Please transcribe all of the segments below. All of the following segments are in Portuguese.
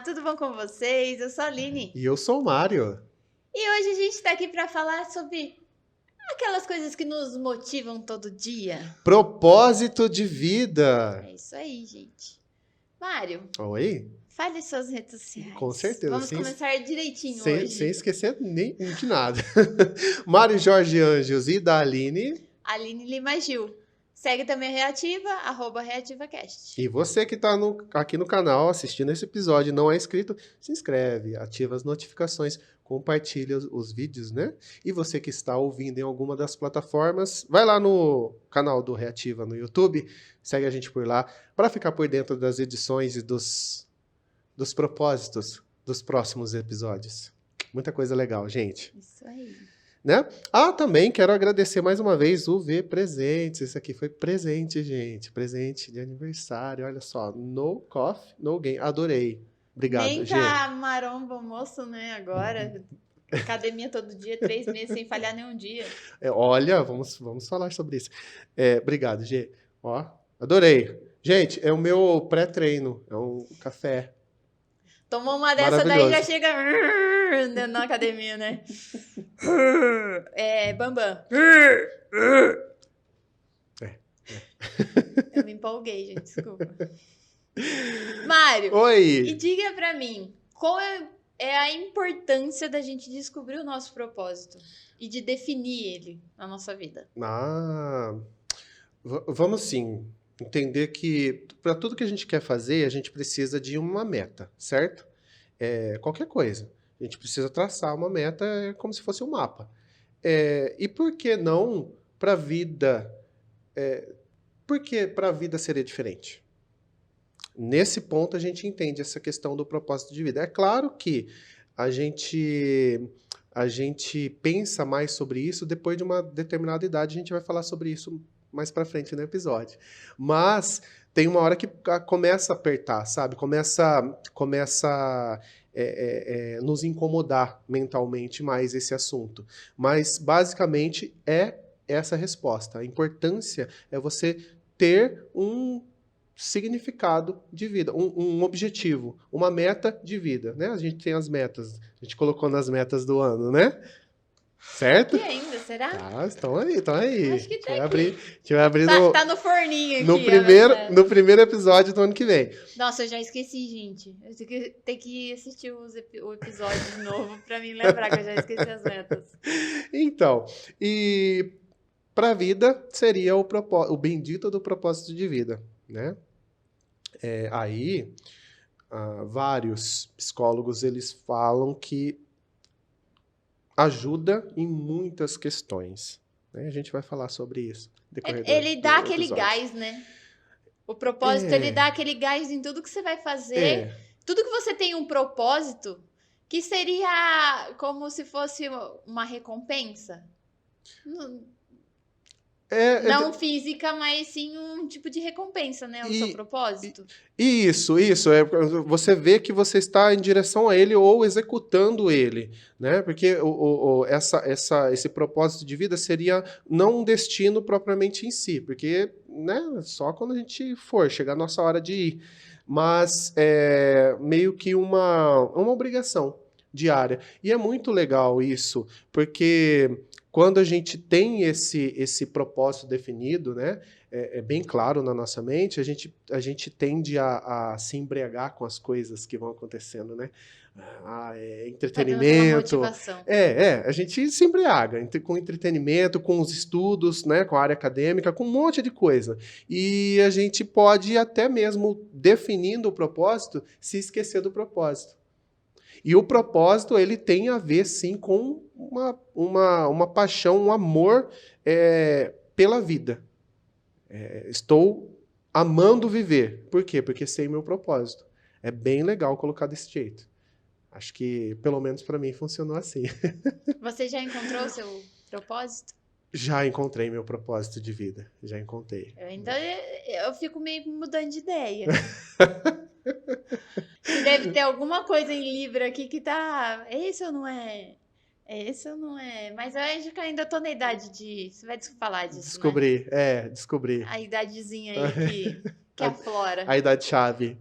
tudo bom com vocês? Eu sou a Aline. E eu sou o Mário. E hoje a gente está aqui para falar sobre aquelas coisas que nos motivam todo dia. Propósito de vida. É isso aí, gente. Mário, Oi? fale suas redes sociais. Com certeza. Vamos começar direitinho sem hoje. esquecer nem de nada. Mário Jorge Anjos e da Aline. Aline Lima Gil. Segue também a Reativa, @ReativaCast. E você que está aqui no canal assistindo esse episódio e não é inscrito, se inscreve, ativa as notificações, compartilha os vídeos, né? E você que está ouvindo em alguma das plataformas, vai lá no canal do Reativa no YouTube, segue a gente por lá, para ficar por dentro das edições e dos propósitos dos próximos episódios. Muita coisa legal, gente. Isso aí. Né? Também quero agradecer mais uma vez o V Presentes. Esse aqui foi presente, gente. Presente de aniversário. Olha só. No coffee, no game. Adorei. Obrigado, Nem Gê. tá maromba moço, né? Agora. Academia todo dia, 3 meses sem falhar nenhum dia. Olha, vamos falar sobre isso. Obrigado, Gê. Ó, adorei. Gente, é o meu pré-treino. É um café. Tomou uma dessa daí já chega na academia, né? Bambam. Eu me empolguei, gente, desculpa. Mário, Oi! e diga pra mim, qual é a importância da gente descobrir o nosso propósito e de definir ele na nossa vida? Vamos sim entender que para tudo que a gente quer fazer, a gente precisa de uma meta, certo? Qualquer coisa. A gente precisa traçar uma meta como se fosse um mapa. E por que não para a vida? Por que para a vida seria diferente? Nesse ponto, a gente entende essa questão do propósito de vida. É claro que a gente pensa mais sobre isso depois de uma determinada idade. A gente vai falar sobre isso mais para frente no episódio. Mas tem uma hora que começa a apertar, sabe? Começa nos incomodar mentalmente mais esse assunto. Mas, basicamente, é essa resposta. A importância é você ter um significado de vida, um objetivo, uma meta de vida, né? A gente tem as metas, a gente colocou nas metas do ano, né? Certo? E ainda, será? Estão aí. Acho que tá A gente vai abrir tá no forninho aqui. no primeiro episódio do ano que vem. Nossa, eu já esqueci, gente. Eu tenho que assistir o episódio de novo pra me lembrar que eu já esqueci as metas. Então, e para a vida seria o bendito do propósito de vida, né? Vários psicólogos eles falam que ajuda em muitas questões, né? A gente vai falar sobre isso. Ele dá aquele gás, né? O propósito, ele dá aquele gás em tudo que você vai fazer. Tudo que você tem um propósito, que seria como se fosse uma recompensa. Não física, mas sim um tipo de recompensa, né? O seu propósito. Isso. Você vê que você está em direção a ele ou executando ele, né? Porque esse propósito de vida seria não um destino propriamente em si, porque, né, só quando a gente for, chegar a nossa hora de ir. Mas é meio que uma obrigação diária. E é muito legal isso, porque quando a gente tem esse propósito definido, né, bem claro na nossa mente, a gente tende a se embriagar com as coisas que vão acontecendo, né? Entretenimento. A gente se embriaga com entretenimento, com os estudos, né, com a área acadêmica, com um monte de coisa. E a gente pode até mesmo, definindo o propósito, se esquecer do propósito. E o propósito, ele tem a ver, sim, com uma paixão, um amor pela vida. Estou amando viver. Por quê? Porque sei meu propósito. É bem legal colocar desse jeito. Acho que, pelo menos para mim, funcionou assim. Você já encontrou o seu propósito? Já encontrei meu propósito de vida. Já encontrei. Eu fico meio mudando de ideia. Deve ter alguma coisa em Libra aqui que tá... Esse ou não é? Esse ou não é? Mas eu acho que ainda tô na idade de... Você vai falar disso, Descobri. A idadezinha aí que aflora. A idade-chave.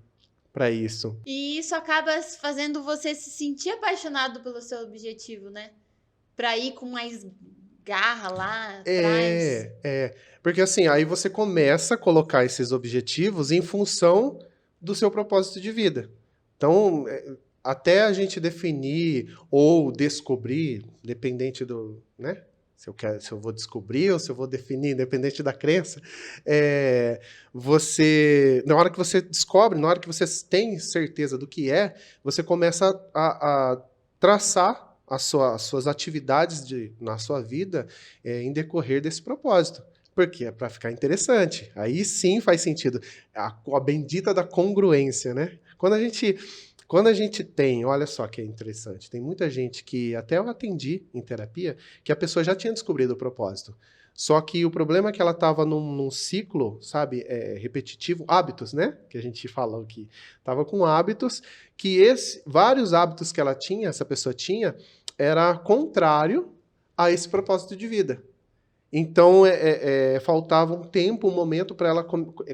para isso. E isso acaba fazendo você se sentir apaixonado pelo seu objetivo, né? Pra ir com mais garra lá atrás. Porque assim, aí você começa a colocar esses objetivos em função do seu propósito de vida. Então, até a gente definir ou descobrir, dependente do, né? Se eu vou descobrir ou se eu vou definir, independente da crença, na hora que você descobre, na hora que você tem certeza do que você começa a traçar as suas atividades na sua vida em decorrer desse propósito. Porque é para ficar interessante. Aí sim faz sentido. A bendita da congruência, né? Quando a gente tem, olha só que é interessante, tem muita gente que até eu atendi em terapia, que a pessoa já tinha descobrido o propósito. Só que o problema é que ela estava num ciclo, sabe, repetitivo, hábitos, né? Que a gente fala aqui. Estava com hábitos que vários hábitos que essa pessoa tinha, era contrário a esse propósito de vida. Então, faltava um tempo, um momento para ela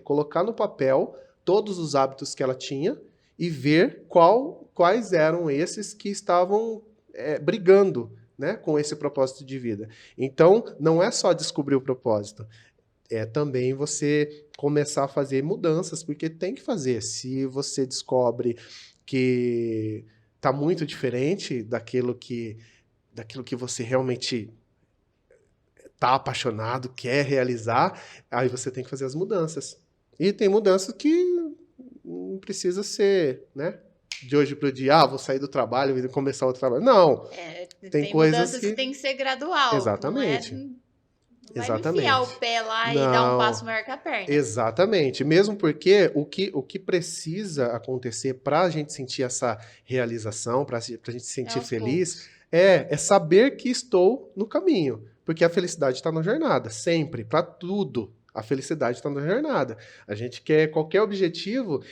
colocar no papel todos os hábitos que ela tinha e ver quais eram esses que estavam brigando, né, com esse propósito de vida. Então, não é só descobrir o propósito, é também você começar a fazer mudanças, porque tem que fazer. Se você descobre que está muito diferente daquilo que você realmente está apaixonado, quer realizar, aí você tem que fazer as mudanças. E tem mudanças que não precisa ser, né? De hoje para o dia, vou sair do trabalho e começar outro trabalho. Não. Tem coisas que tem que ser gradual. Exatamente. Não vai enfiar o pé lá e dar um passo maior que a perna. Exatamente. Mesmo porque o que precisa acontecer para a gente sentir essa realização, para a gente se sentir feliz, é saber que estou no caminho. Porque a felicidade está na jornada, sempre, para tudo. A felicidade está na jornada. A gente quer qualquer objetivo,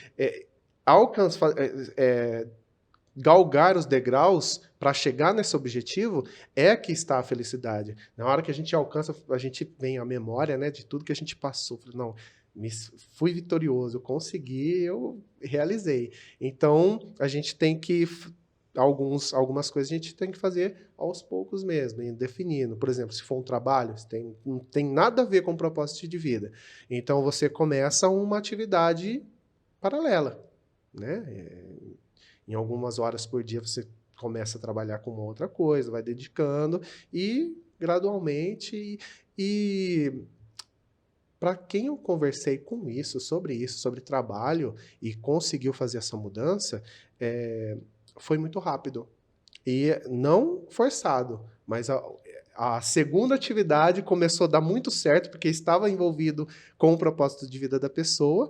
galgar os degraus para chegar nesse objetivo que está a felicidade. Na hora que a gente alcança, a gente vem a memória, né, de tudo que a gente passou. Não, fui vitorioso, eu consegui, eu realizei. Então, a gente tem que... Algumas coisas a gente tem que fazer aos poucos mesmo, definindo. Por exemplo, se for um trabalho, não tem nada a ver com o propósito de vida. Então, você começa uma atividade paralela, né? Em algumas horas por dia, você começa a trabalhar com uma outra coisa, vai dedicando e, gradualmente... E para quem eu conversei sobre trabalho, e conseguiu fazer essa mudança, foi muito rápido. E não forçado, mas a segunda atividade começou a dar muito certo, porque estava envolvido com o propósito de vida da pessoa,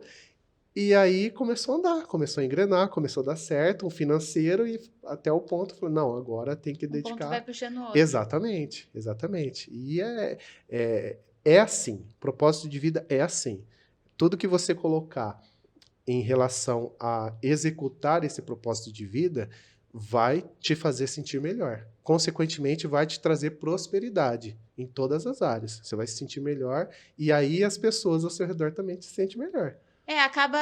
e aí começou a andar, começou a engrenar, começou a dar certo, um financeiro, e até o ponto, falou, não, agora tem que dedicar... Um ponto vai puxando o outro. Exatamente, exatamente. E é assim, propósito de vida é assim. Tudo que você colocar em relação a executar esse propósito de vida, vai te fazer sentir melhor. Consequentemente, vai te trazer prosperidade em todas as áreas. Você vai se sentir melhor e aí as pessoas ao seu redor também se sentem melhor. Acaba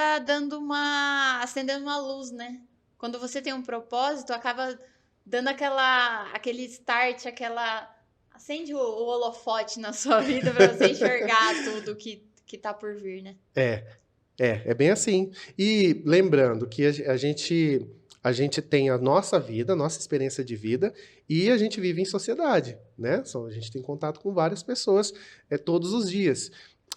acendendo uma luz, né? Quando você tem um propósito, acaba dando aquele start, acende o holofote na sua vida para você enxergar tudo que tá por vir, né? É bem assim. E lembrando que a gente tem a nossa vida, a nossa experiência de vida, e a gente vive em sociedade, né? A gente tem contato com várias pessoas todos os dias.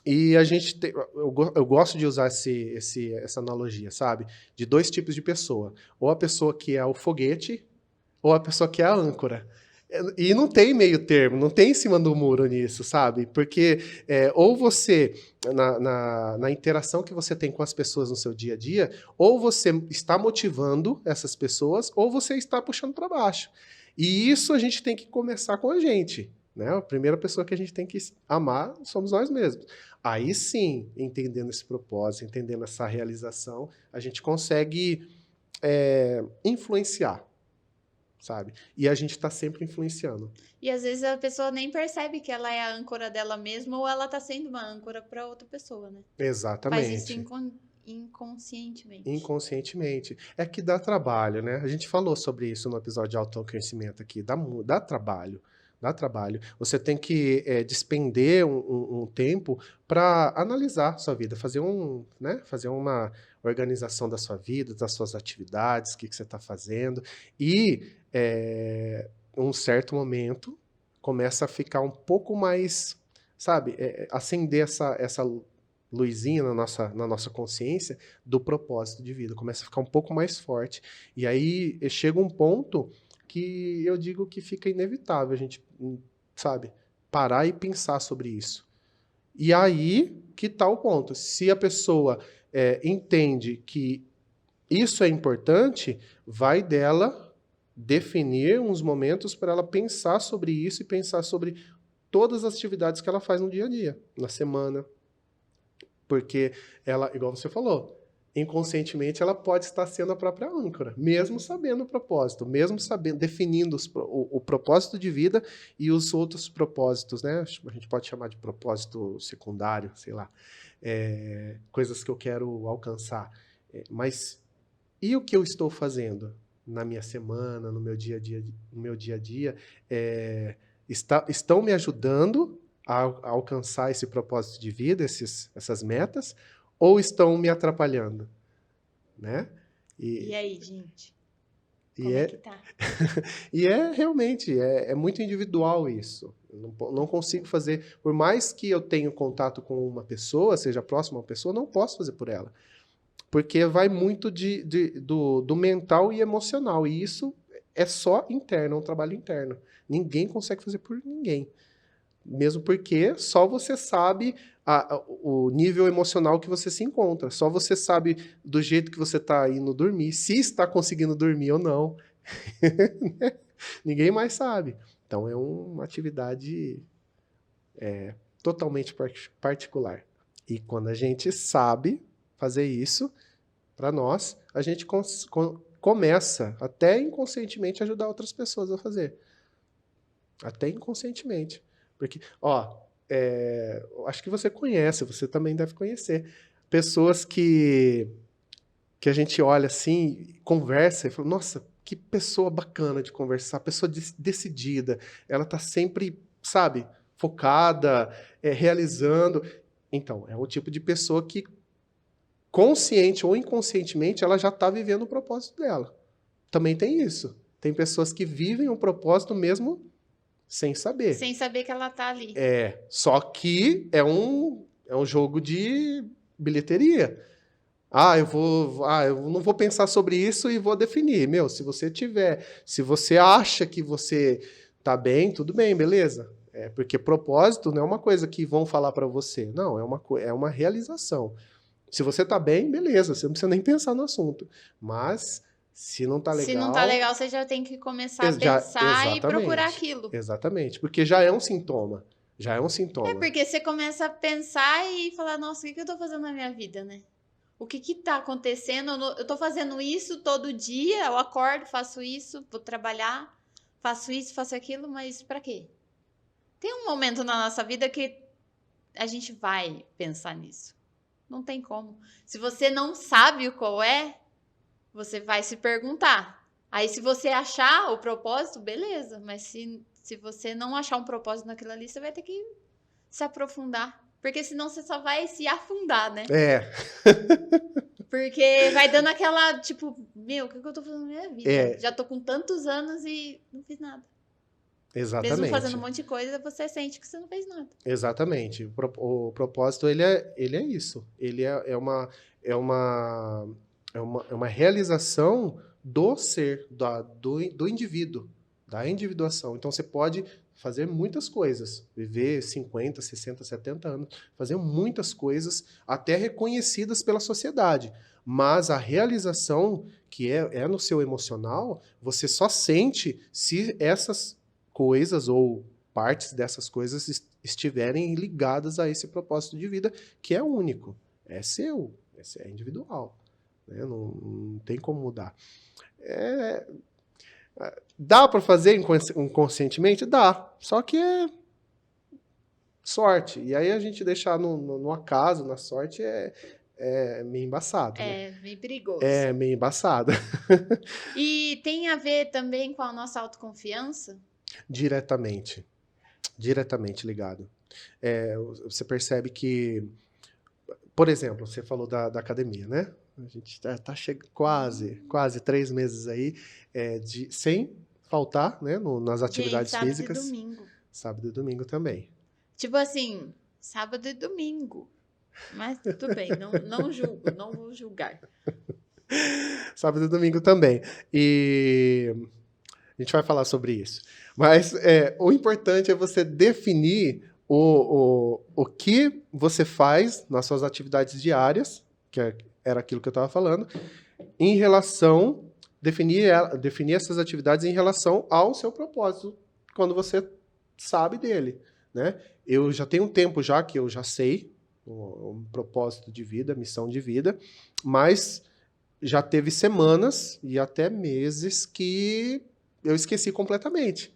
E eu gosto de usar essa analogia, sabe? De dois tipos de pessoa. Ou a pessoa que é o foguete, ou a pessoa que é a âncora. E não tem meio termo, não tem em cima do muro nisso, sabe? Porque ou você, na interação que você tem com as pessoas no seu dia a dia, ou você está motivando essas pessoas, ou você está puxando para baixo. E isso a gente tem que começar com a gente, né? A primeira pessoa que a gente tem que amar somos nós mesmos. Aí sim, entendendo esse propósito, entendendo essa realização, a gente consegue influenciar, sabe? E a gente está sempre influenciando. E às vezes a pessoa nem percebe que ela é a âncora dela mesma ou ela está sendo uma âncora para outra pessoa, né? Exatamente. Faz isso inconscientemente. Inconscientemente. É que dá trabalho, né? A gente falou sobre isso no episódio de autoconhecimento aqui. Dá trabalho. Dá trabalho. Você tem que despender um tempo para analisar sua vida, fazer uma organização da sua vida, das suas atividades, o que você está fazendo. E, um certo momento, começa a ficar um pouco mais, sabe, acender essa luzinha na nossa consciência do propósito de vida. Começa a ficar um pouco mais forte. E aí chega um ponto que eu digo que fica inevitável a gente, sabe, parar e pensar sobre isso. E aí que tá o ponto. Se a pessoa entende que isso é importante, vai dela definir uns momentos para ela pensar sobre isso e pensar sobre todas as atividades que ela faz no dia a dia, na semana. Porque ela, igual você falou, inconscientemente ela pode estar sendo a própria âncora, mesmo sabendo o propósito, mesmo sabendo, definindo o propósito de vida e os outros propósitos, né? A gente pode chamar de propósito secundário, sei lá, coisas que eu quero alcançar. Mas e o que eu estou fazendo na minha semana, no meu dia a dia, estão me ajudando a alcançar esse propósito de vida, essas metas, ou estão me atrapalhando, né? E aí, gente? Como é que tá? E realmente, muito individual isso. Eu não consigo fazer, por mais que eu tenha contato com uma pessoa, seja próxima a uma pessoa, não posso fazer por ela. Porque vai muito do mental e emocional, e isso é só interno, é um trabalho interno. Ninguém consegue fazer por ninguém. Mesmo porque só você sabe o nível emocional que você se encontra. Só você sabe do jeito que você está indo dormir, se está conseguindo dormir ou não. Ninguém mais sabe. Então, é uma atividade totalmente particular. E quando a gente sabe fazer isso, para nós, a gente começa, até inconscientemente, a ajudar outras pessoas a fazer. Até inconscientemente. Porque, acho que você conhece, você também deve conhecer, pessoas que a gente olha assim, conversa e fala, nossa, que pessoa bacana de conversar, pessoa decidida, ela está sempre, sabe, focada, realizando. Então, é o tipo de pessoa que, consciente ou inconscientemente, ela já está vivendo o propósito dela. Também tem isso. Tem pessoas que vivem o propósito mesmo sem saber. Sem saber que ela tá ali. Só que é um jogo de bilheteria. Eu não vou pensar sobre isso e vou definir. Se você acha que você tá bem, tudo bem, beleza. Porque propósito não é uma coisa que vão falar para você. Não, é uma realização. Se você tá bem, beleza, você não precisa nem pensar no assunto. Mas se não tá legal... Se não tá legal, você já tem que começar a pensar e procurar aquilo. Exatamente, porque já é um sintoma. Já é um sintoma. Porque você começa a pensar e falar, nossa, o que eu tô fazendo na minha vida, né? O que tá acontecendo? Eu tô fazendo isso todo dia, eu acordo, faço isso, vou trabalhar, faço isso, faço aquilo, mas pra quê? Tem um momento na nossa vida que a gente vai pensar nisso. Não tem como. Se você não sabe qual é, você vai se perguntar. Aí, se você achar o propósito, beleza. Mas se você não achar um propósito naquilo ali, você vai ter que se aprofundar. Porque senão você só vai se afundar, né? Porque vai dando aquela, tipo, o que eu tô fazendo na minha vida? Já tô com tantos anos e não fiz nada. Exatamente. Mesmo fazendo um monte de coisa, você sente que você não fez nada. Exatamente. O propósito, ele é isso. Ele é uma realização do ser, do indivíduo, da individuação. Então, você pode fazer muitas coisas, viver 50, 60, 70 anos, fazer muitas coisas, até reconhecidas pela sociedade. Mas a realização, que é no seu emocional, você só sente se essas coisas ou partes dessas coisas estiverem ligadas a esse propósito de vida, que é único, é seu, é individual. Né? Não tem como mudar. Dá para fazer inconscientemente? Dá. Só que é sorte. E aí a gente deixar no acaso, na sorte, é meio embaçado, né? É, meio perigoso. É meio embaçado. E tem a ver também com a nossa autoconfiança? Diretamente ligado. Você percebe que, por exemplo, você falou da academia, né? A gente tá quase 3 meses aí, sem faltar, né, nas atividades Gente, sábado físicas. e domingo. Sábado e domingo também. Tipo assim, sábado e domingo. Mas tudo bem, não julgo, não vou julgar. Sábado e domingo também. E a gente vai falar sobre isso. Mas o importante é você definir o que você faz nas suas atividades diárias, era aquilo que eu estava falando, em relação, definir essas atividades em relação ao seu propósito, quando você sabe dele, né? Eu já tenho um tempo já que eu já sei o propósito de vida, missão de vida, mas já teve semanas e até meses que eu esqueci completamente.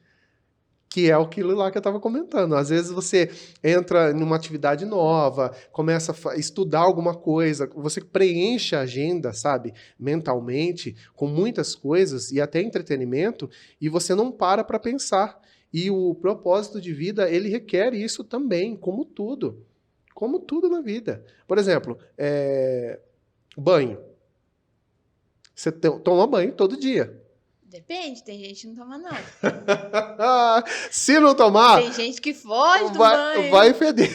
Que é aquilo lá que eu estava comentando. Às vezes você entra numa atividade nova, começa a estudar alguma coisa, você preenche a agenda, sabe, mentalmente, com muitas coisas e até entretenimento, e você não para pensar. E o propósito de vida, ele requer isso também, como tudo. Como tudo na vida. Por exemplo, banho. Você toma banho todo dia. Depende, tem gente que não toma, não. Se não tomar... Tem gente que foge do banho. Vai feder.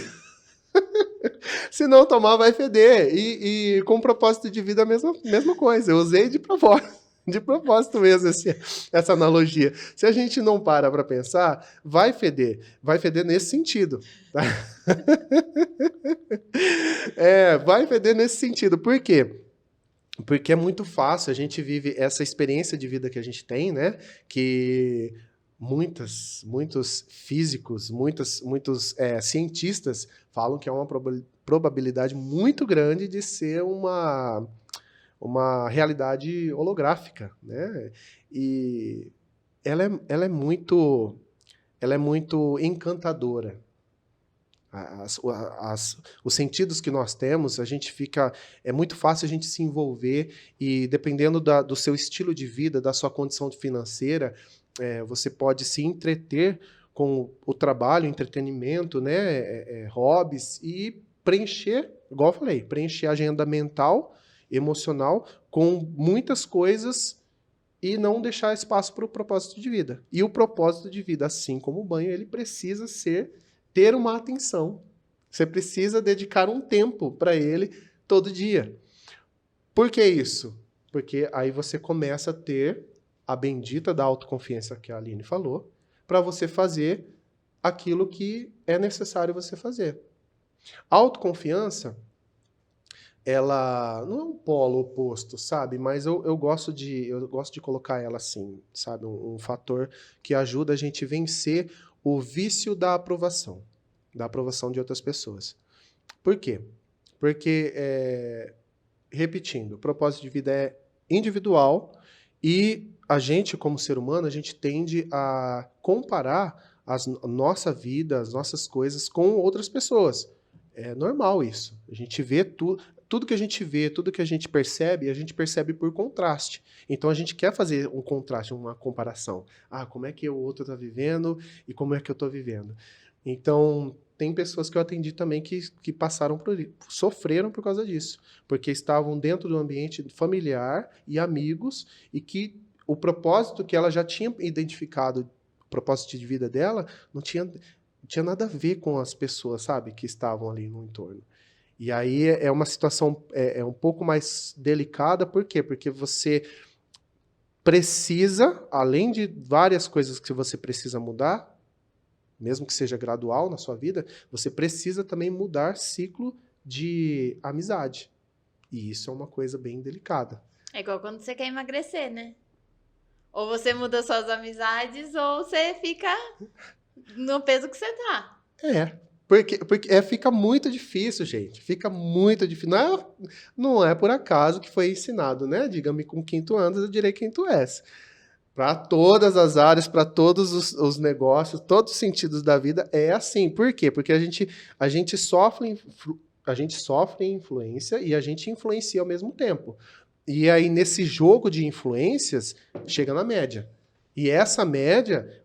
Se não tomar, vai feder. E com propósito de vida, a mesma coisa. Eu usei de propósito mesmo essa analogia. Se a gente não para pensar, vai feder. Vai feder nesse sentido. Tá? Vai feder nesse sentido. Por quê? Porque é muito fácil, a gente vive essa experiência de vida que a gente tem, né? Que muitos físicos, muitos cientistas falam que é uma probabilidade muito grande de ser uma realidade holográfica, né? E ela é muito encantadora. Os sentidos que nós temos, é muito fácil a gente se envolver e dependendo do seu estilo de vida, da sua condição financeira, você pode se entreter com o trabalho, entretenimento, né, hobbies e preencher, igual eu falei, preencher a agenda mental, emocional com muitas coisas e não deixar espaço para o propósito de vida. E o propósito de vida, assim como o banho, ele precisa ter uma atenção. Você precisa dedicar um tempo para ele todo dia. Por que isso? Porque aí você começa a ter a bendita da autoconfiança que a Aline falou, para você fazer aquilo que é necessário você fazer. A autoconfiança, ela não é um polo oposto, sabe? Mas eu gosto de colocar ela assim, sabe? Um fator que ajuda a gente a vencer o vício da aprovação de outras pessoas. Por quê? Porque, repetindo, o propósito de vida é individual e a gente, como ser humano, a gente tende a comparar a nossa vida, as nossas coisas com outras pessoas. É normal isso. A gente vê tudo que a gente vê, tudo que a gente percebe por contraste. Então a gente quer fazer um contraste, uma comparação. Como é que o outro está vivendo e como é que eu estou vivendo. Então, tem pessoas que eu atendi também que passaram sofreram por causa disso. Porque estavam dentro do ambiente familiar e amigos e que o propósito que ela já tinha identificado, o propósito de vida dela, não tinha nada a ver com as pessoas, sabe, que estavam ali no entorno. E aí é uma situação um pouco mais delicada, por quê? Porque você precisa, além de várias coisas que você precisa mudar, mesmo que seja gradual na sua vida, você precisa também mudar ciclo de amizade. E isso é uma coisa bem delicada. É igual quando você quer emagrecer, né? Ou você muda suas amizades, ou você fica no peso que você tá. Porque fica muito difícil, gente. Fica muito difícil. Não é por acaso que foi ensinado, né? Diga-me com 5º ano, eu direi quem tu és. Para todas as áreas, para todos os negócios, todos os sentidos da vida, é assim. Por quê? Porque a gente sofre gente sofre influência e a gente influencia ao mesmo tempo. E aí, nesse jogo de influências, chega na média. E essa média,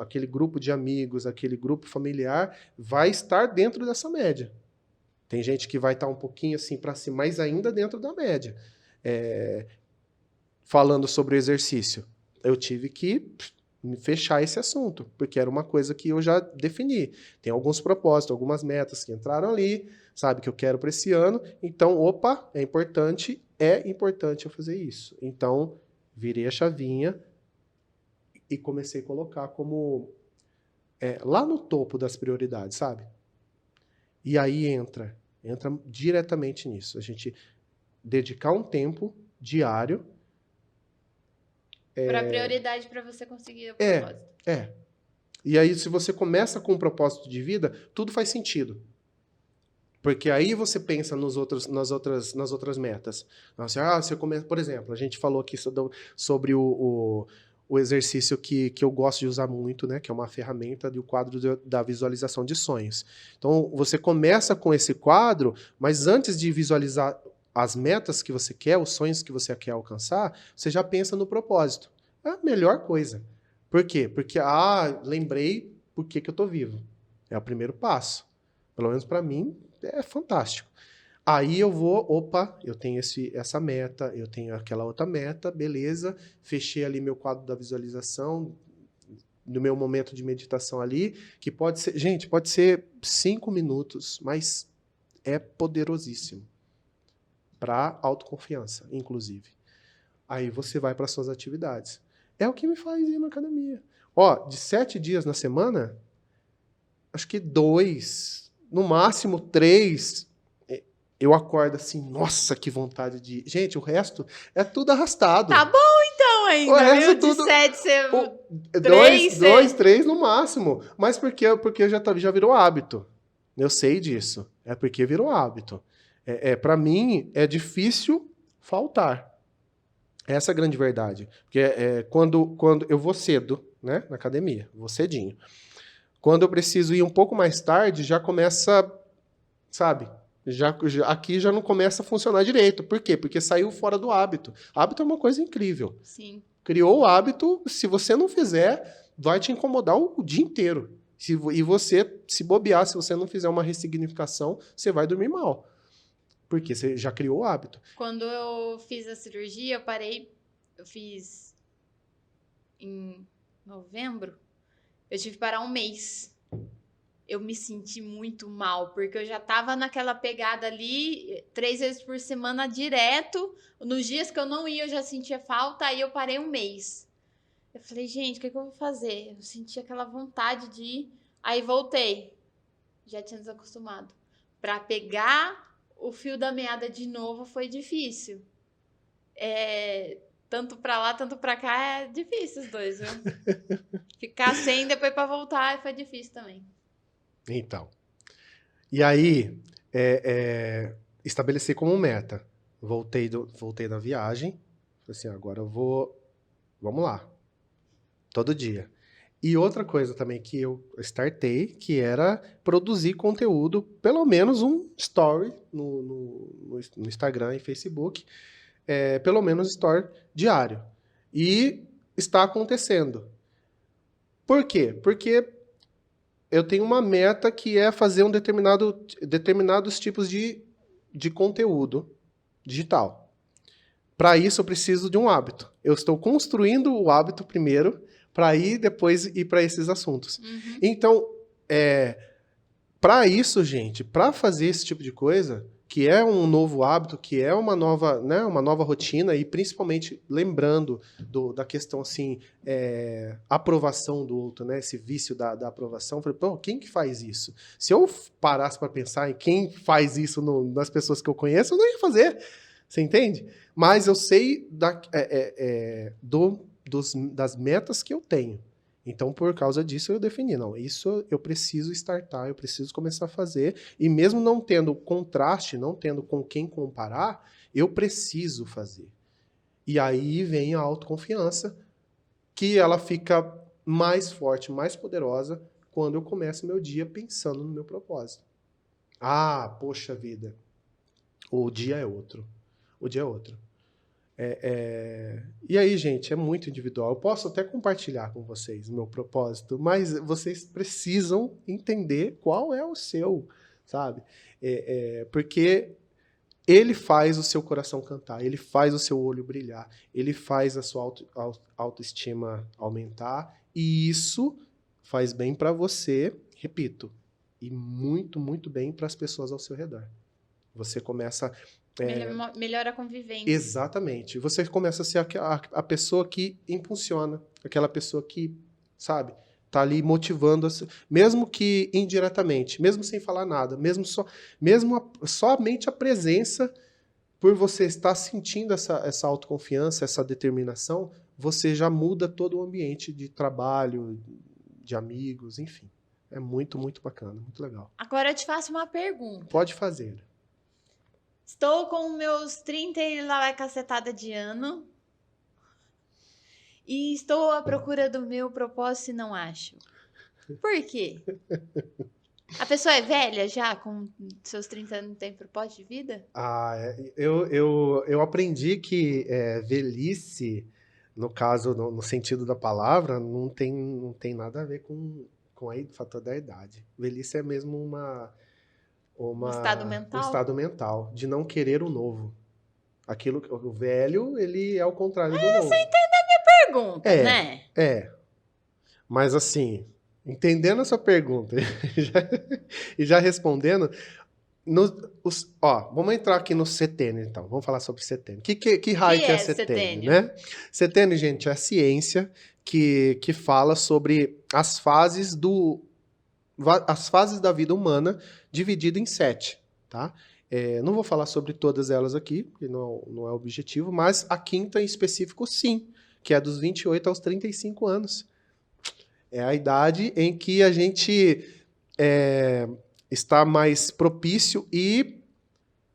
aquele grupo de amigos, aquele grupo familiar, vai estar dentro dessa média. Tem gente que vai estar um pouquinho assim para cima, mas ainda dentro da média. Falando sobre o exercício, eu tive que fechar esse assunto, porque era uma coisa que eu já defini. Tem alguns propósitos, algumas metas que entraram ali, sabe, que eu quero para esse ano. Então, é importante eu fazer isso. Então, virei a chavinha e comecei a colocar como lá no topo das prioridades, sabe? E aí entra diretamente nisso. A gente dedicar um tempo diário para prioridade para você conseguir o propósito. E aí, se você começa com um propósito de vida, tudo faz sentido. Porque aí você pensa nas outras metas. Nossa, você começa, por exemplo, a gente falou aqui sobre o exercício que eu gosto de usar muito, né? Que é uma ferramenta do quadro da visualização de sonhos. Então, você começa com esse quadro, mas antes de visualizar as metas que você quer, os sonhos que você quer alcançar, você já pensa no propósito. É a melhor coisa. Por quê? Porque, lembrei por que eu estou vivo. É o primeiro passo. Pelo menos para mim, é fantástico. Aí eu eu tenho essa meta, eu tenho aquela outra meta, beleza, fechei ali meu quadro da visualização, no meu momento de meditação ali, que pode ser 5 minutos, mas é poderosíssimo. Para autoconfiança, inclusive. Aí você vai para suas atividades. É o que me faz ir na academia. De 7 dias na semana, acho que 2, no máximo 3, eu acordo assim, nossa, que vontade de ir. Gente, o resto é tudo arrastado. Tá bom, então, ainda. O resto De tudo... 7, você... 2, 3 no máximo. Mas porque já virou hábito. Eu sei disso. É porque virou hábito. Para mim, é difícil faltar. Essa é a grande verdade. Porque quando eu vou cedo, né, na academia, vou cedinho. Quando eu preciso ir um pouco mais tarde, já começa, sabe? Aqui já não começa a funcionar direito. Por quê? Porque saiu fora do hábito. Hábito é uma coisa incrível. Sim. Criou o hábito, se você não fizer, vai te incomodar o dia inteiro. E você, se bobear, se você não fizer uma ressignificação, você vai dormir mal. Porque você já criou o hábito. Quando eu fiz a cirurgia, eu fiz em novembro, eu tive que parar um mês. Eu me senti muito mal, porque eu já tava naquela pegada ali, 3 vezes por semana direto. Nos dias que eu não ia, eu já sentia falta, aí eu parei um mês. Eu falei, gente, o que eu vou fazer? Eu senti aquela vontade de ir, aí voltei. Já tinha desacostumado. Pra pegar o fio da meada de novo foi difícil. Tanto pra lá, tanto pra cá é difícil os dois, viu? Ficar sem, depois pra voltar foi difícil também. Então. E aí, estabeleci como meta. Voltei da viagem. Falei assim, agora eu vou... Vamos lá. Todo dia. E outra coisa também que eu startei, que era produzir conteúdo, pelo menos um story no Instagram e Facebook, pelo menos story diário. E está acontecendo. Por quê? Porque eu tenho uma meta que é fazer determinados tipos de conteúdo digital. Para isso, eu preciso de um hábito. Eu estou construindo o hábito primeiro, para depois ir para esses assuntos. Uhum. Então, para isso, gente, para fazer esse tipo de coisa, que é um novo hábito, que é uma nova rotina, e principalmente lembrando da questão assim, aprovação do outro, né? Esse vício da aprovação. Falei, pô, quem que faz isso? Se eu parasse para pensar em quem faz isso nas pessoas que eu conheço, eu não ia fazer. Você entende? Mas eu sei das metas que eu tenho. Então, por causa disso, eu defini, não, isso eu preciso startar, eu preciso começar a fazer, e mesmo não tendo contraste, não tendo com quem comparar, eu preciso fazer. E aí vem a autoconfiança, que ela fica mais forte, mais poderosa, quando eu começo meu dia pensando no meu propósito. Ah, poxa vida. O dia é outro. O dia é outro. E aí, gente, é muito individual. Eu posso até compartilhar com vocês o meu propósito, mas vocês precisam entender qual é o seu, sabe? Porque ele faz o seu coração cantar, ele faz o seu olho brilhar, ele faz a sua autoestima aumentar, e isso faz bem para você, repito, e muito, muito bem para as pessoas ao seu redor. Você começa... Melhora a convivência. Exatamente. Você começa a ser a pessoa que impulsiona, aquela pessoa que, sabe, tá ali motivando, mesmo que indiretamente, mesmo sem falar nada, somente a presença, por você estar sentindo essa autoconfiança, essa determinação, você já muda todo o ambiente de trabalho, de amigos, enfim. É muito, muito bacana, muito legal. Agora eu te faço uma pergunta. Pode fazer. Estou com meus 30 e lá vai cacetada de ano. E estou à procura do meu propósito e não acho. Por quê? A pessoa é velha já, com seus 30 anos, não tem propósito de vida? Eu aprendi que velhice, no caso, no sentido da palavra, não tem nada a ver com o fator da idade. Velhice é mesmo Um estado mental? Um estado mental, de não querer o novo. O velho, ele é o contrário do novo. Você entende a minha pergunta, né? Mas assim, entendendo a sua pergunta e já respondendo, vamos entrar aqui no setênio, então. Vamos falar sobre setênio. Que raio que é setênio, né? Setênio, gente, é a ciência que fala sobre as fases da vida humana dividida em 7, tá? Não vou falar sobre todas elas aqui, porque não é o objetivo, mas a quinta em específico, sim, que é dos 28 aos 35 anos. É a idade em que a gente está mais propício e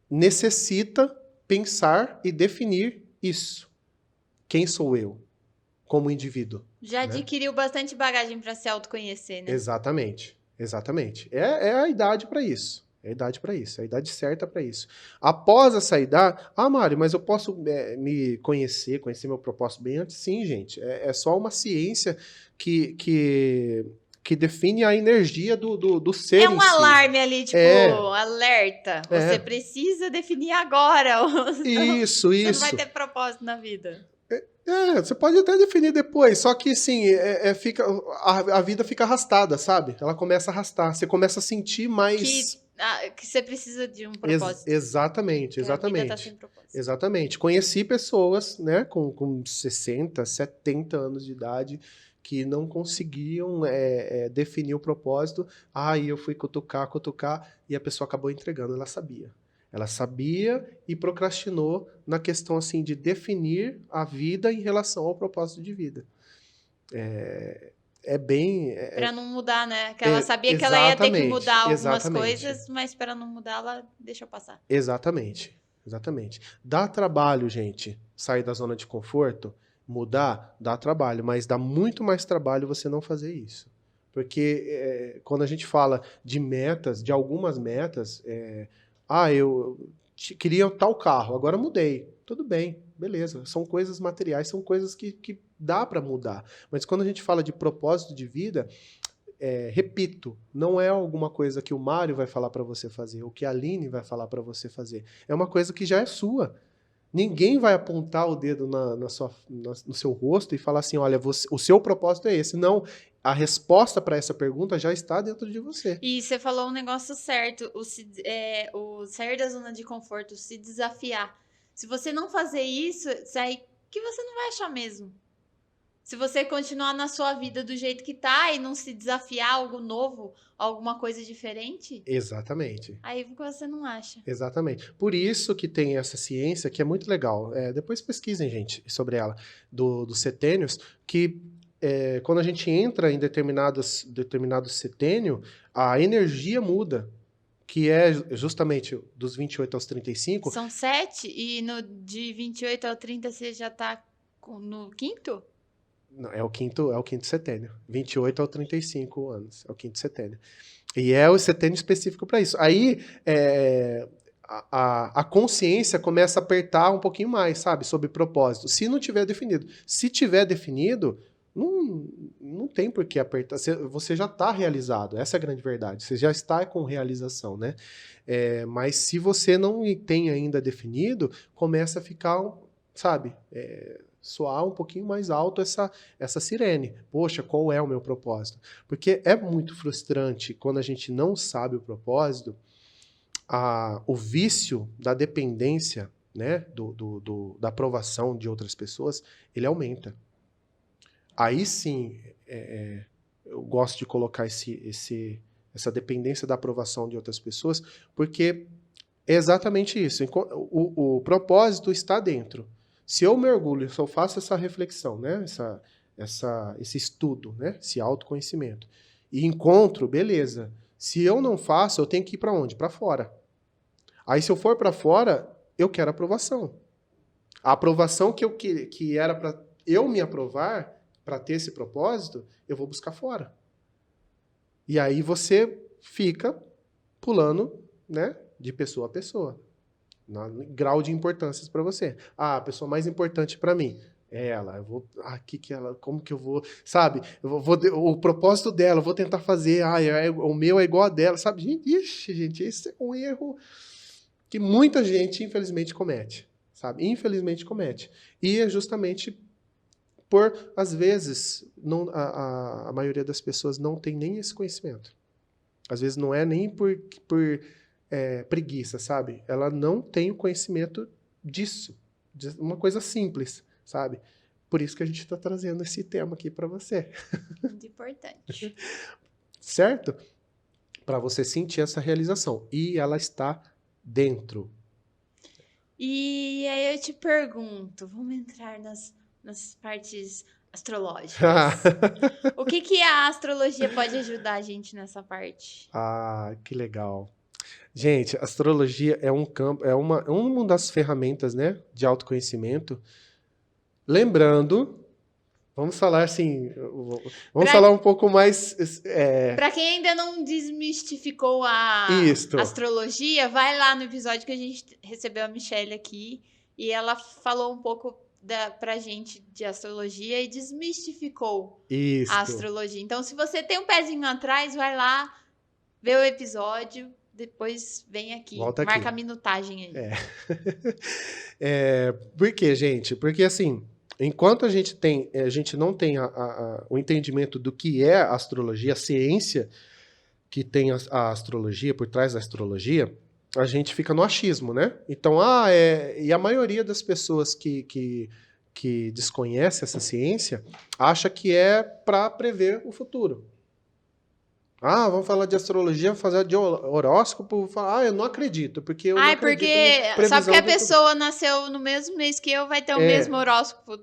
necessita pensar e definir isso. Quem sou eu como indivíduo? Já adquiriu bastante bagagem para se autoconhecer, né? Exatamente. É a idade para isso. É a idade certa para isso. Após essa idade... Ah, Mário, mas eu posso me conhecer meu propósito bem antes? Sim, gente. É só uma ciência que define a energia do ser É um alarme ali, tipo, alerta. Você precisa definir agora. Isso. Você não vai ter propósito na vida. Você pode até definir depois, só que assim, a vida fica arrastada, sabe? Ela começa a arrastar, você começa a sentir mais... Que você precisa de um propósito. Exatamente. A vida tá sem propósito. Exatamente. Conheci pessoas, né, com 60, 70 anos de idade, que não conseguiam definir o propósito. Aí eu fui cutucar, e a pessoa acabou entregando, ela sabia. Ela sabia e procrastinou na questão assim de definir a vida em relação ao propósito de vida. Para não mudar, né? Que ela sabia que ela ia ter que mudar algumas coisas, mas para não mudar, ela deixou passar. Exatamente. Dá trabalho, gente, sair da zona de conforto, mudar, dá trabalho, mas dá muito mais trabalho você não fazer isso. Porque quando a gente fala de metas, de algumas metas... eu queria tal carro, agora mudei. Tudo bem, beleza. São coisas materiais, são coisas que dá para mudar. Mas quando a gente fala de propósito de vida, repito, não é alguma coisa que o Mário vai falar para você fazer, ou que a Aline vai falar para você fazer. É uma coisa que já é sua. Ninguém vai apontar o dedo no seu rosto e falar assim, olha, o seu propósito é esse. Não, a resposta para essa pergunta já está dentro de você. E você falou um negócio certo, o sair da zona de conforto, se desafiar. Se você não fazer isso, que você não vai achar mesmo. Se você continuar na sua vida do jeito que tá e não se desafiar algo novo, alguma coisa diferente... Exatamente. Aí você não acha. Exatamente. Por isso que tem essa ciência que é muito legal. Depois pesquisem, gente, sobre ela, dos setênios, que quando a gente entra em determinado setênio, a energia muda, que é justamente dos 28 aos 35. São 7 e de 28 ao 30 você já tá no quinto? Não, é o quinto setênio. 28 ao 35 anos. É o quinto setênio. E é o setênio específico para isso. Aí a consciência começa a apertar um pouquinho mais, sabe? Sobre propósito. Se não tiver definido. Se tiver definido, não tem por que apertar. Você já está realizado. Essa é a grande verdade. Você já está com realização, né? Mas se você não tem ainda definido, começa a ficar, sabe? Soar um pouquinho mais alto essa sirene. Poxa, qual é o meu propósito? Porque é muito frustrante quando a gente não sabe o propósito, o vício da dependência, né, da aprovação de outras pessoas, ele aumenta. Aí sim, eu gosto de colocar essa dependência da aprovação de outras pessoas, porque é exatamente isso. O propósito está dentro. Se eu mergulho, se eu faço essa reflexão, né, esse estudo, né, esse autoconhecimento, e encontro, beleza. Se eu não faço, eu tenho que ir para onde? Para fora. Aí, se eu for para fora, eu quero aprovação. A aprovação que era para eu me aprovar, para ter esse propósito, eu vou buscar fora. E aí você fica pulando, né, de pessoa a pessoa. No grau de importâncias para você. A pessoa mais importante para mim é ela. Eu vou, como que eu vou, sabe? O propósito dela, eu vou tentar fazer. O meu é igual a dela, sabe? Gente, esse é um erro que muita gente, infelizmente, comete, sabe? Infelizmente comete. E é justamente por, às vezes, a maioria das pessoas não tem nem esse conhecimento. Às vezes não é nem por preguiça, sabe? Ela não tem o conhecimento disso. De uma coisa simples, sabe? Por isso que a gente está trazendo esse tema aqui para você. Muito importante. Certo? Para você sentir essa realização. E ela está dentro. E aí eu te pergunto, vamos entrar nas partes astrológicas. O que a astrologia pode ajudar a gente nessa parte? Que legal. Gente, astrologia é um campo, é uma das ferramentas, né, de autoconhecimento. Lembrando, vamos falar assim, falar um pouco mais... Para quem ainda não desmistificou a astrologia, vai lá no episódio que a gente recebeu a Michelle aqui e ela falou um pouco pra gente de astrologia e desmistificou a astrologia. Então, se você tem um pezinho atrás, vai lá, vê o episódio, depois vem aqui, marca a minutagem aí. Por quê, gente? Porque assim, enquanto a gente não tem o entendimento do que é a astrologia, a ciência que tem a astrologia, por trás da astrologia, a gente fica no achismo, né? Então, e a maioria das pessoas que desconhece essa ciência acha que é para prever o futuro. Vamos falar de astrologia, fazer de horóscopo, eu não acredito, porque eu não acredito em previsão. Só porque a pessoa nasceu no mesmo mês que eu vai ter o mesmo horóscopo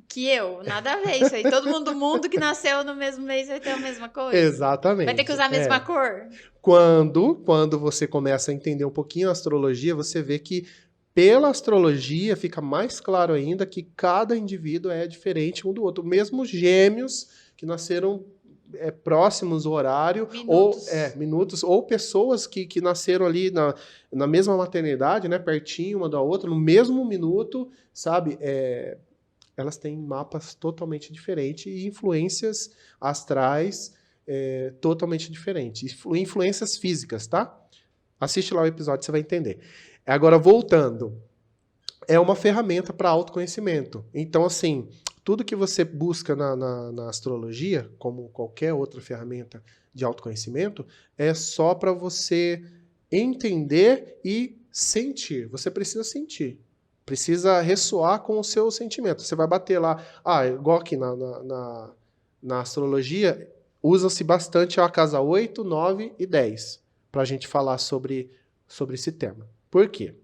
que eu. Nada a ver isso aí. Todo mundo do mundo que nasceu no mesmo mês vai ter a mesma coisa. Exatamente. Vai ter que usar a mesma cor. Quando você começa a entender um pouquinho a astrologia, você vê que pela astrologia fica mais claro ainda que cada indivíduo é diferente um do outro. Mesmo gêmeos que nasceram próximos o horário, minutos, ou pessoas que nasceram ali na mesma maternidade, né, pertinho uma da outra, no mesmo minuto, sabe? Elas têm mapas totalmente diferentes e influências astrais totalmente diferentes. Influências físicas, tá? Assiste lá o episódio, você vai entender. Agora, voltando, é uma ferramenta para autoconhecimento. Então, assim, tudo que você busca na astrologia, como qualquer outra ferramenta de autoconhecimento, é só para você entender e sentir. Você precisa sentir. Precisa ressoar com o seu sentimento. Você vai bater lá... igual aqui na astrologia, usa-se bastante a casa 8, 9 e 10 para a gente falar sobre esse tema. Por quê?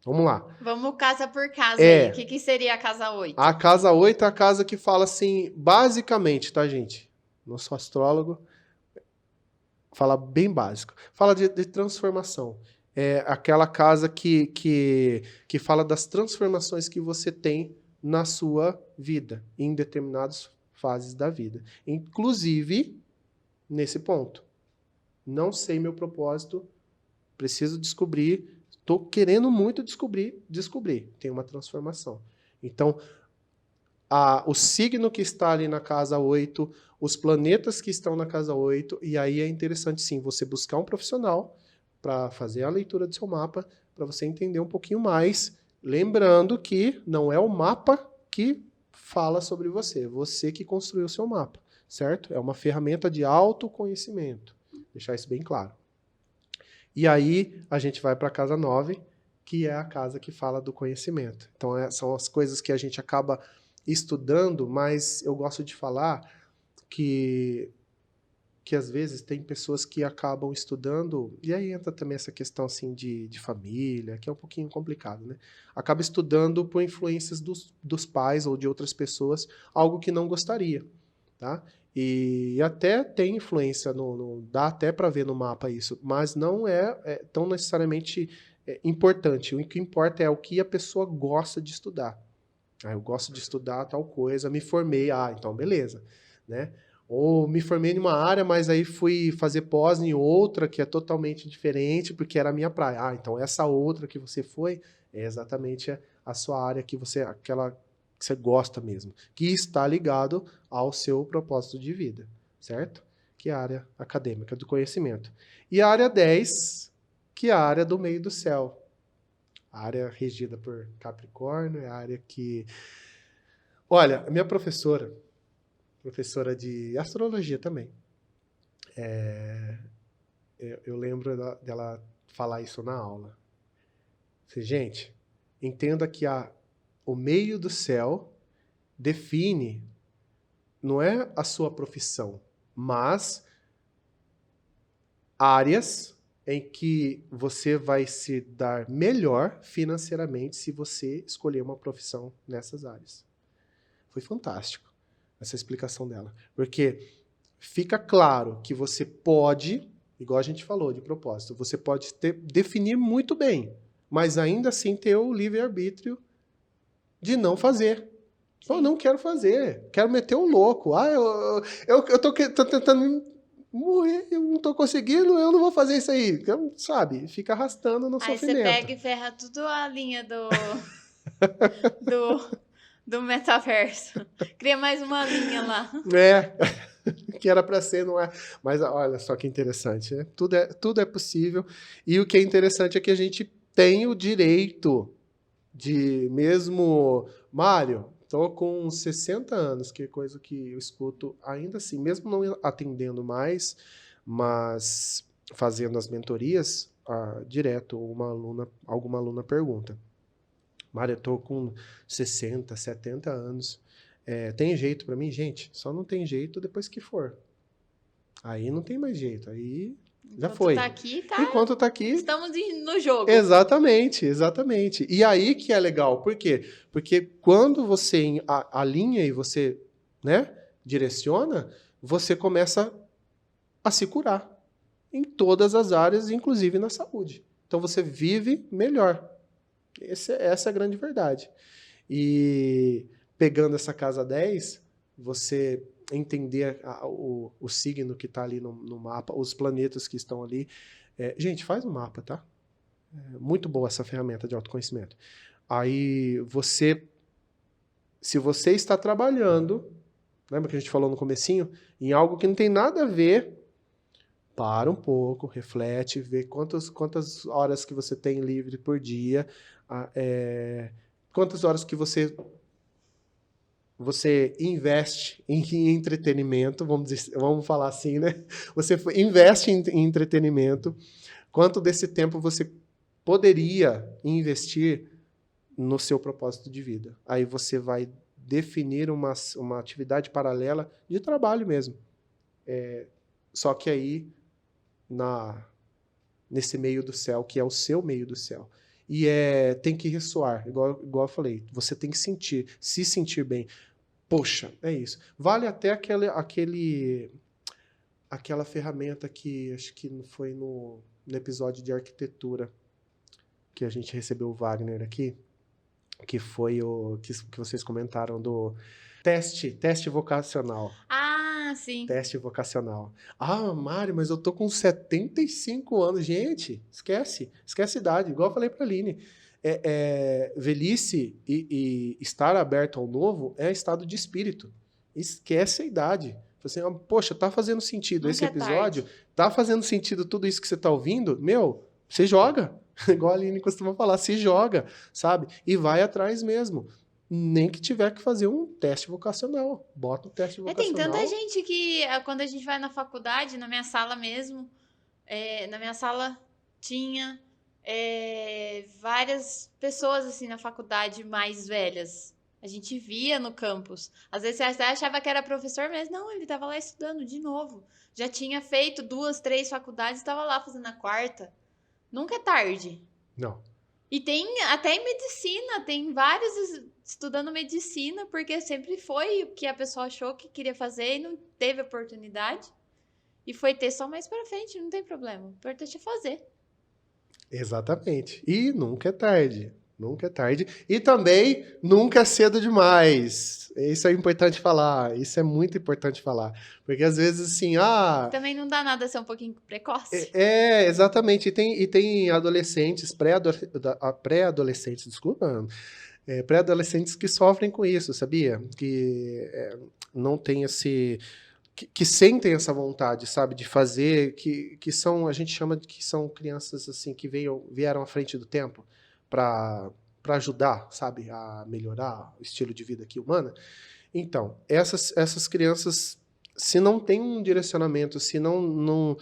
Vamos lá. Vamos casa por casa aí. O que seria a casa 8? A casa 8 é a casa que fala assim, basicamente, tá, gente? Não sou astrólogo. Fala bem básico. Fala de transformação. É aquela casa que fala das transformações que você tem na sua vida, em determinadas fases da vida. Inclusive, nesse ponto. Não sei meu propósito, preciso descobrir, estou querendo muito descobrir. Tem uma transformação. Então, o signo que está ali na casa 8, os planetas que estão na casa 8, e aí é interessante sim você buscar um profissional para fazer a leitura do seu mapa, para você entender um pouquinho mais, lembrando que não é o mapa que fala sobre você que construiu o seu mapa, certo? É uma ferramenta de autoconhecimento, deixar isso bem claro. E aí a gente vai para a casa 9, que é a casa que fala do conhecimento. Então são as coisas que a gente acaba estudando, mas eu gosto de falar que às vezes tem pessoas que acabam estudando, e aí entra também essa questão assim de família, que é um pouquinho complicado, né? Acaba estudando por influências dos pais ou de outras pessoas, algo que não gostaria, tá? E até tem influência, dá até para ver no mapa isso, mas não é tão necessariamente importante. O que importa é o que a pessoa gosta de estudar. Eu gosto de estudar tal coisa, me formei, então beleza, né? Ou me formei em uma área, mas aí fui fazer pós em outra que é totalmente diferente, porque era a minha praia. Então essa outra que você foi é exatamente a sua área aquela que você gosta mesmo, que está ligado ao seu propósito de vida, certo? Que é a área acadêmica do conhecimento. E a área 10, que é a área do meio do céu. A área regida por Capricórnio, é a área que... Olha, a minha professora de astrologia também, eu lembro dela falar isso na aula. Gente, entenda que o meio do céu define, não é a sua profissão, mas áreas em que você vai se dar melhor financeiramente se você escolher uma profissão nessas áreas. Foi fantástico essa explicação dela. Porque fica claro que você pode, igual a gente falou de propósito, você pode definir muito bem, mas ainda assim ter o livre-arbítrio de não fazer. Eu não quero fazer, quero meter o louco. Eu tô tentando morrer, eu não tô conseguindo, eu não vou fazer isso aí. Sabe? Fica arrastando no sofrimento. Aí você pega e ferra tudo a linha do metaverso. Cria mais uma linha lá. Que era para ser, não é? Mas olha só que interessante, né? Tudo é possível. E o que é interessante é que a gente tem o direito de mesmo... Mário, estou com 60 anos, que é coisa que eu escuto ainda assim, mesmo não atendendo mais, mas fazendo as mentorias, direto alguma aluna pergunta: Mário, eu estou com 60, 70 anos, tem jeito para mim? Gente, só não tem jeito depois que for. Aí não tem mais jeito, aí já foi. Tá aqui, tá? Enquanto tá aqui... Estamos no jogo. Exatamente. E aí que é legal. Por quê? Porque quando você alinha e você, né, direciona, você começa a se curar em todas as áreas, inclusive na saúde. Então você vive melhor. Essa é a grande verdade. E pegando essa casa 10, você entender o signo que está ali no mapa, os planetas que estão ali. Gente, faz um mapa, tá? Muito boa essa ferramenta de autoconhecimento. Aí se você está trabalhando, lembra que a gente falou no comecinho, em algo que não tem nada a ver, para um pouco, reflete, vê quantas horas que você tem livre por dia, quantas horas que você investe em entretenimento, vamos falar assim, né? Você investe em entretenimento, quanto desse tempo você poderia investir no seu propósito de vida. Aí você vai definir uma atividade paralela de trabalho mesmo. Só que aí, nesse meio do céu, que é o seu meio do céu. E tem que ressoar, igual eu falei. Você tem que se sentir bem. Poxa, é isso. Vale até aquela ferramenta que acho que foi no episódio de arquitetura que a gente recebeu o Wagner aqui, que foi o que vocês comentaram do teste vocacional. Ah, sim. Teste vocacional. Ah, Mário, mas eu tô com 75 anos. Gente, esquece a idade. Igual eu falei pra Aline. Velhice e estar aberto ao novo é estado de espírito. Esquece a idade. Assim, poxa, tá fazendo sentido esse episódio? Tá fazendo sentido tudo isso que você tá ouvindo? Meu, você joga. Igual a Aline costuma falar, se joga, sabe? E vai atrás mesmo. Nem que tiver que fazer um teste vocacional. Bota o teste vocacional. Tem tanta gente que, quando a gente vai na faculdade, na minha sala mesmo, na minha sala tinha várias pessoas assim na faculdade mais velhas. A gente via no campus. Às vezes você até achava que era professor, mas não, ele estava lá estudando de novo. Já tinha feito 2, 3 faculdades, estava lá fazendo a 4ª. Nunca é tarde. Não. E tem até em medicina, tem vários estudando medicina, porque sempre foi o que a pessoa achou que queria fazer e não teve oportunidade. E foi ter só mais pra frente, não tem problema. O importante é fazer. Exatamente. E nunca é tarde. Nunca é tarde. E também nunca é cedo demais. Isso é importante falar. Isso é muito importante falar. Porque às vezes assim, Também não dá nada ser um pouquinho precoce. Exatamente. E tem adolescentes, pré-adolescentes, desculpa, pré-adolescentes que sofrem com isso, sabia? Que não tem esse... Que sentem essa vontade, sabe, de fazer, que são, a gente chama de que são crianças assim que vieram à frente do tempo para ajudar, sabe, a melhorar o estilo de vida aqui humana. Então, essas crianças, se não tem um direcionamento, se não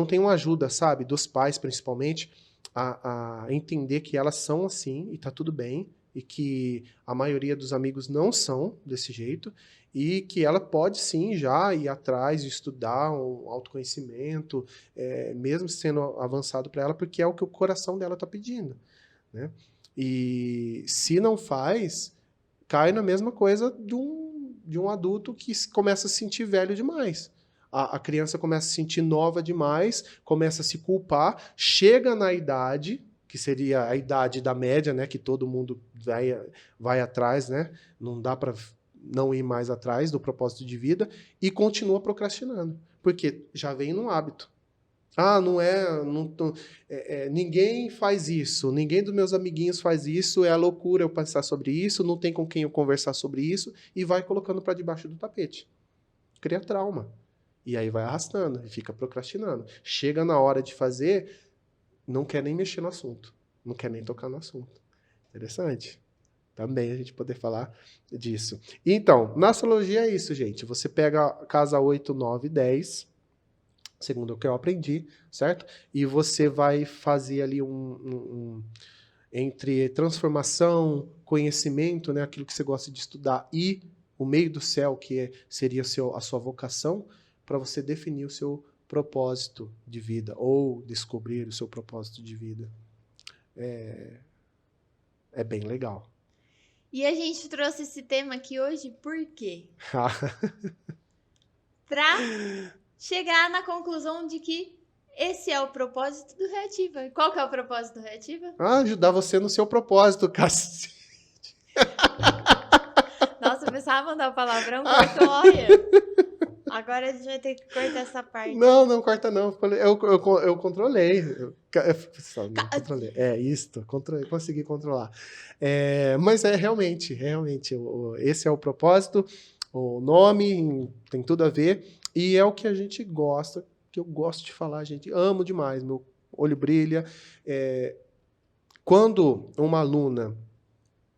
tem uma ajuda, sabe, dos pais principalmente, a entender que elas são assim e tá tudo bem, e que a maioria dos amigos não são desse jeito, e que ela pode sim já ir atrás de estudar um autoconhecimento, mesmo sendo avançado para ela, porque é o que o coração dela está pedindo, né? E se não faz, cai na mesma coisa de um adulto que começa a se sentir velho demais. A criança começa a se sentir nova demais, começa a se culpar, chega na idade, que seria a idade da média, né, que todo mundo vai atrás, né? Não dá para não ir mais atrás do propósito de vida, e continua procrastinando, porque já vem num hábito. Ninguém faz isso, ninguém dos meus amiguinhos faz isso, é a loucura eu pensar sobre isso, não tem com quem eu conversar sobre isso, e vai colocando para debaixo do tapete. Cria trauma. E aí vai arrastando, e fica procrastinando. Chega na hora de fazer, não quer nem mexer no assunto, não quer nem tocar no assunto. Interessante. Também a gente poder falar disso. Então, na astrologia é isso, gente. Você pega a casa 8, 9, 10, segundo o que eu aprendi, certo? E você vai fazer ali entre transformação, conhecimento, né, aquilo que você gosta de estudar, e o meio do céu, que seria a sua vocação, para você definir o seu propósito de vida, ou descobrir o seu propósito de vida. É bem legal. E a gente trouxe esse tema aqui hoje por quê? Para chegar na conclusão de que esse é o propósito do Reativa. E qual que é o propósito do Reativa? Ajudar você no seu propósito, cacete. Nossa, eu pensava mandar o palavrão, cortou, olha. Agora a gente vai ter que cortar essa parte. Não corta não. Eu controlei. Controlei. Consegui controlar. Mas realmente, esse é o propósito, o nome tem tudo a ver, e é o que a gente gosta, que eu gosto de falar, gente, amo demais, meu olho brilha. Quando uma aluna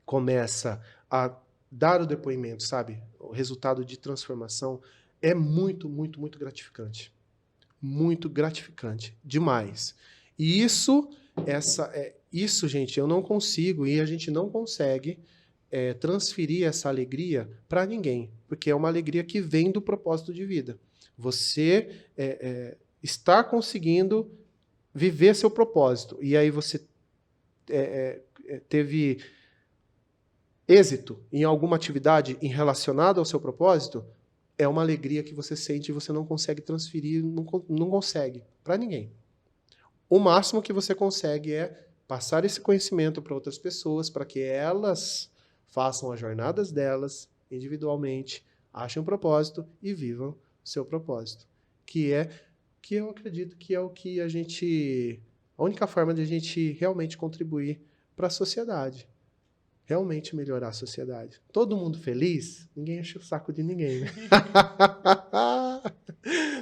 começa a dar o depoimento, sabe, o resultado de transformação, é muito, muito, muito gratificante. Muito gratificante. Demais. E isso, gente, eu não consigo, e a gente não consegue transferir essa alegria para ninguém, porque é uma alegria que vem do propósito de vida. Você está conseguindo viver seu propósito, e aí você teve êxito em alguma atividade relacionada ao seu propósito, é uma alegria que você sente e você não consegue transferir, não consegue, para ninguém. O máximo que você consegue é passar esse conhecimento para outras pessoas, para que elas façam as jornadas delas individualmente, achem um propósito e vivam o seu propósito, que eu acredito que é o que a única forma de a gente realmente contribuir para a sociedade, realmente melhorar a sociedade. Todo mundo feliz, ninguém enche o saco de ninguém, né?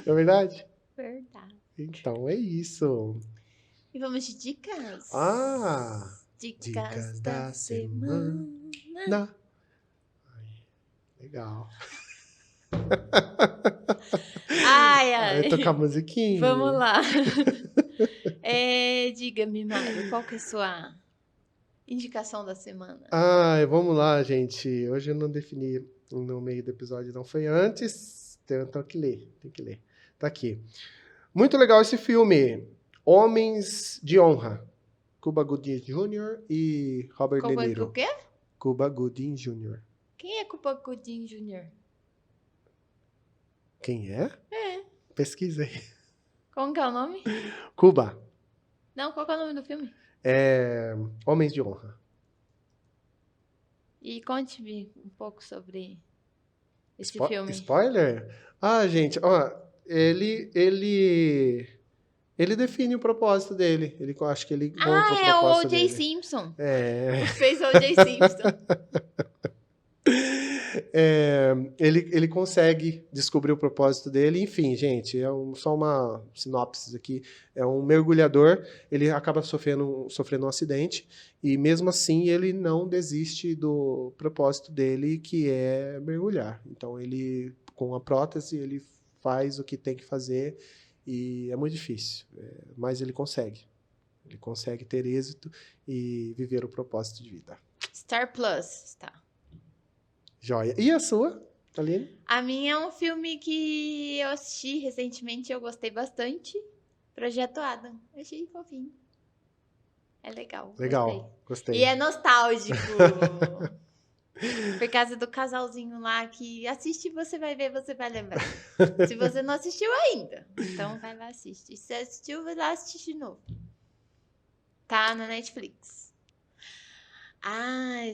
Não é verdade? Verdade. Então é isso. E vamos de dicas? Dicas da semana. Legal. Ai. Vai tocar musiquinha. Vamos lá. Diga-me, Mário, qual que é a sua indicação da semana? Vamos lá, gente. Hoje eu não defini no meio do episódio, não foi antes. Tenho que ler. Tá aqui. Muito legal esse filme. Homens de Honra. Cuba Gooding Jr. e Robert De Niro. O quê? Cuba Gooding Jr. Quem é Cuba Gooding Jr.? Quem é? Pesquisa aí. Como que é o nome? Cuba. Não, qual que é o nome do filme? Homens de Honra. E conte-me um pouco sobre esse filme. Spoiler? Gente, ele define o propósito dele. Acho que ele monta o propósito dele. É o O.J. Simpson. Ele fez O.J. Simpson. Ele consegue descobrir o propósito dele. Enfim, gente, só uma sinopse aqui. É um mergulhador, ele acaba sofrendo um acidente e mesmo assim ele não desiste do propósito dele, que é mergulhar. Então ele, com a prótese, ele faz o que tem que fazer e é muito difícil, mas ele consegue. Ele consegue ter êxito e viver o propósito de vida. Star Plus, tá. Joia. E a sua, Aline? A minha é um filme que eu assisti recentemente e eu gostei bastante. Projeto Adam. Achei fofinho. É legal. Gostei. E é nostálgico. Por causa do casalzinho lá que assiste, você vai ver, você vai lembrar. Se você não assistiu ainda, então vai lá assistir. Se assistiu, vai lá assistir de novo. Tá na Netflix.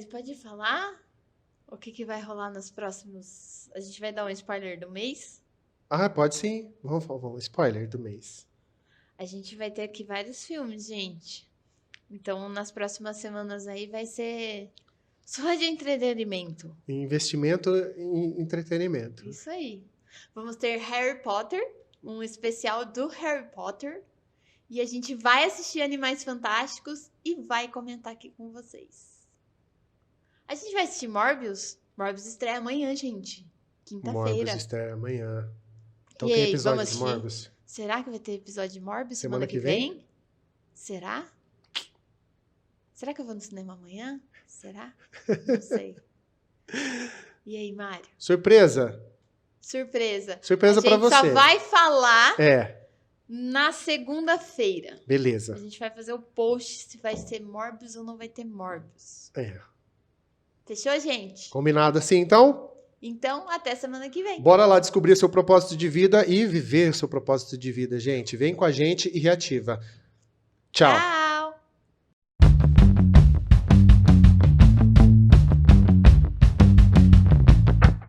Pode falar? O que vai rolar nos próximos... A gente vai dar um spoiler do mês? Pode sim. Vamos. Spoiler do mês. A gente vai ter aqui vários filmes, gente. Então, nas próximas semanas aí vai ser só de entretenimento. Investimento em entretenimento. Isso aí. Vamos ter Harry Potter, um especial do Harry Potter. E a gente vai assistir Animais Fantásticos e vai comentar aqui com vocês. A gente vai assistir Morbius? Morbius estreia amanhã, gente. Quinta-feira. Morbius estreia amanhã. Então e tem aí, episódio de Morbius? Será que vai ter episódio de Morbius semana que vem? Será? Será que eu vou no cinema amanhã? Será? Não sei. E aí, Mário? Surpresa pra você. A gente só vai falar É. na segunda-feira. Beleza. A gente vai fazer o post se vai ser Morbius ou não vai ter Morbius. É. Fechou, gente? Combinado assim, então? Então, até semana que vem. Bora lá descobrir seu propósito de vida e viver seu propósito de vida, gente. Vem com a gente e reativa. Tchau.